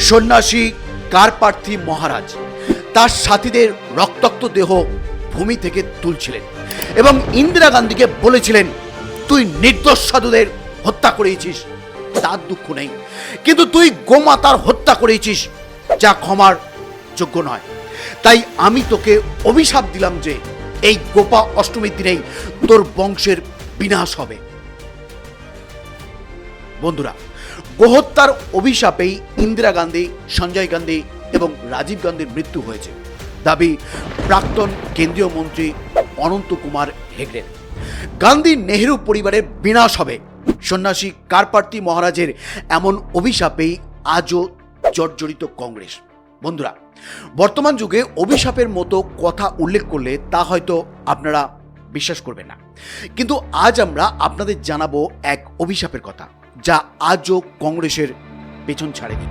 সন্ন্যাসী কারপার্থী মহারাজ তার সাথীদের রক্তাক্ত দেহ ভূমি থেকে তুলছিলেন এবং ইন্দিরা গান্ধীকে বলেছিলেন, তুই নির্দোষ সাধুদের হত্যা করেছিস, তার দুঃখ নেই, কিন্তু তুই গোমাতার হত্যা করেছিস, যা ক্ষমার যোগ্য নয়। তাই আমি তোকে অভিশাপ দিলাম যে এই গোপা অষ্টমীর দিনেই তোর বংশের বিনাশ হবে। বন্ধুরা, গোহত্যার অভিশাপেই ইন্দিরা গান্ধী, সঞ্জয় গান্ধী এবং রাজীব গান্ধীর মৃত্যু হয়েছে, দাবি প্রাক্তন কেন্দ্রীয় মন্ত্রী অনন্ত কুমার হেগড়ের। গান্ধী নেহেরু পরিবারের বিনাশ হবে, সন্ন্যাসী কারপার্থী মহারাজের এমন অভিশাপেই আজও জর্জরিত কংগ্রেস। বন্ধুরা, বর্তমান যুগে অভিশাপের মতো কথা উল্লেখ করলে তা হয়তো আপনারা বিশ্বাস করবেন না, কিন্তু আজ আমরা আপনাদের জানাবো এক অভিশাপের কথা যা আজও কংগ্রেসের পেছন ছাড়েনি।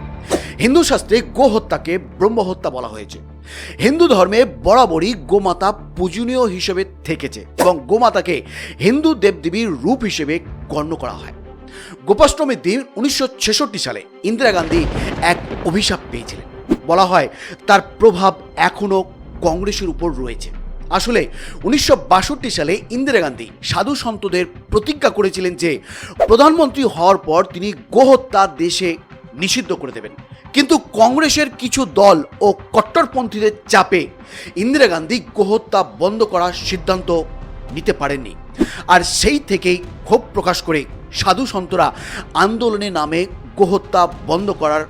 হিন্দু শাস্ত্রে গোহত্যাকে ব্রহ্মহত্যা বলা হয়েছে। হিন্দু ধর্মে বরাবরই গোমাতা পূজনীয় হিসেবে থেকেছে এবং গোমাতাকে হিন্দু দেবদেবীর রূপ হিসেবে গণ্য করা হয়। গোপাষ্টমীর দিন 1966 সালে ইন্দিরা গান্ধী এক অভিশাপ পেয়েছিলেন। বলা হয় তার প্রভাব এখনও কংগ্রেসের উপর রয়েছে। আসলে 1962 সালে ইন্দিরা গান্ধী সাধু সন্তদের প্রতিজ্ঞা করেছিলেন যে প্রধানমন্ত্রী হওয়ার পর তিনি গোহত্যা দেশে নিষিদ্ধ করে দেবেন, কিন্তু কংগ্রেসের কিছু দল ও কট্টরপন্থীদের চাপে ইন্দিরা গান্ধী গোহত্যা বন্ধ করার সিদ্ধান্ত নিতে পারেননি। আর সেই থেকেই ক্ষোভ প্রকাশ করে সাধু সন্তরা আন্দোলনের নামে গোহত্যা বন্ধ করার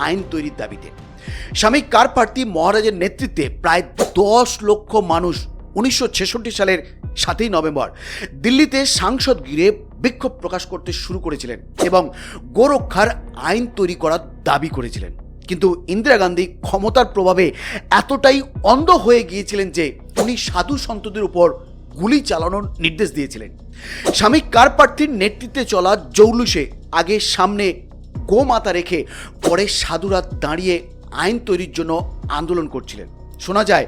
আইন তৈরির দাবিতে স্বামী কারপার্থী মহারাজের নেতৃত্বে প্রায় 10 লক্ষ মানুষ 1966 সালের 7ই নভেম্বর দিল্লিতে সাংসদ গৃহে বিক্ষোভ প্রকাশ করতে শুরু করেছিলেন এবং গোরক্ষার আইন তৈরি করার দাবি করেছিলেন। কিন্তু ইন্দিরা গান্ধী ক্ষমতার প্রভাবে এতটাই অন্ধ হয়ে গিয়েছিলেন যে উনি সাধু সন্তদের উপর গুলি চালানোর নির্দেশ দিয়েছিলেন। স্বামী কারপার্থীর নেতৃত্বে চলা জৌলুসে আগে সামনে গোমাতা রেখে পরে সাধুরা দাঁড়িয়ে আইন তৈরির জন্য আন্দোলন করছিলেন। শোনা যায়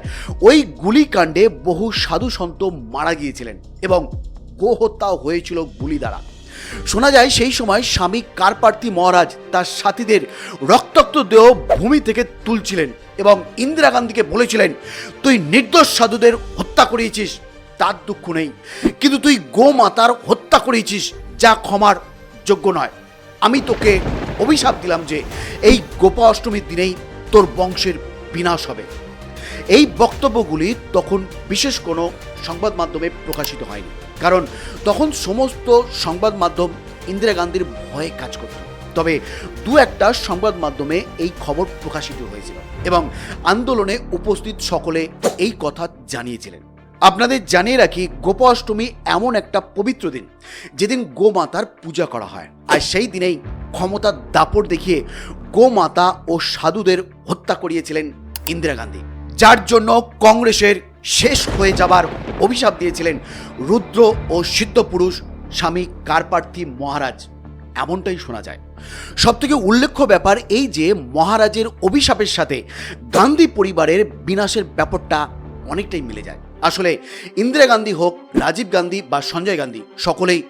ওই গুলিকাণ্ডে বহু সাধু সন্ত মারা গিয়েছিলেন এবং গোহত্যাও হয়েছিল গুলি দ্বারা। শোনা যায় সেই সময় স্বামী কারপার্থী মহারাজ তার সাথীদের রক্তাক্ত দেহ ভূমি থেকে তুলছিলেন এবং ইন্দিরা গান্ধীকে বলেছিলেন, তুই নির্দোষ সাধুদের হত্যা করিয়েছিস, তার দুঃখ নেই, কিন্তু তুই গোমাতার হত্যা করেছিস, যা ক্ষমার যোগ্য নয়। আমি তোকে অভিশাপ দিলাম যে এই গোপা অষ্টমীর দিনেই তোর বংশের বিনাশ হবে। এই বক্তব্যগুলি তখন বিশেষ কোনো সংবাদ মাধ্যমে প্রকাশিত হয়নি, কারণ তখন সমস্ত সংবাদ মাধ্যম ইন্দিরা গান্ধীর ভয়ে কাজ করত। তবে দু একটা সংবাদ মাধ্যমে এই খবর প্রকাশিত হয়েছিল এবং আন্দোলনে উপস্থিত সকলে এই কথা জানিয়েছিলেন। আপনাদের জানিয়ে রাখি, গোপা অষ্টমী এমন একটা পবিত্র দিন যেদিন গোমাতার পূজা করা হয়, আর সেই দিনেই ক্ষমতার দাপট দেখিয়ে গোমাতা ও সাধুদের হত্যা করিয়েছিলেন ইন্দিরা গান্ধী, যার জন্য কংগ্রেসের শেষ হয়ে যাবার অভিশাপ দিয়েছিলেন রুদ্র ও সিদ্ধপুরুষ স্বামী কারপার্থী মহারাজ, এমনটাই শোনা যায়। সবথেকে উল্লেখ্য ব্যাপার এই যে মহারাজের অভিশাপের সাথে গান্ধী পরিবারের বিনাশের ব্যাপারটা অনেকটাই মিলে যায়। আসলে ইন্দিরা গান্ধী হোক, রাজীব গান্ধী বা সঞ্জয় গান্ধী, সকলেই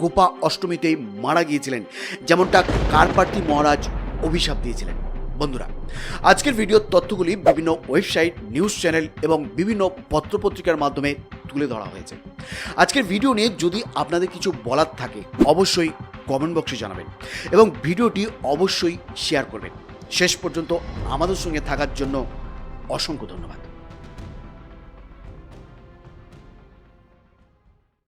গোপা অষ্টমীতেই মারা গিয়েছিলেন, যেমনটা কারপার্থী মহারাজ অভিশাপ দিয়েছিলেন। বন্ধুরা, আজকের ভিডিওর তথ্যগুলি বিভিন্ন ওয়েবসাইট, নিউজ চ্যানেল এবং বিভিন্ন পত্রপত্রিকার মাধ্যমে তুলে ধরা হয়েছে। আজকের ভিডিও নিয়ে যদি আপনাদের কিছু বলার থাকে অবশ্যই কমেন্ট বক্সে জানাবেন এবং ভিডিওটি অবশ্যই শেয়ার করবেন। শেষ পর্যন্ত আমাদের সঙ্গে থাকার জন্য অসংখ্য ধন্যবাদ।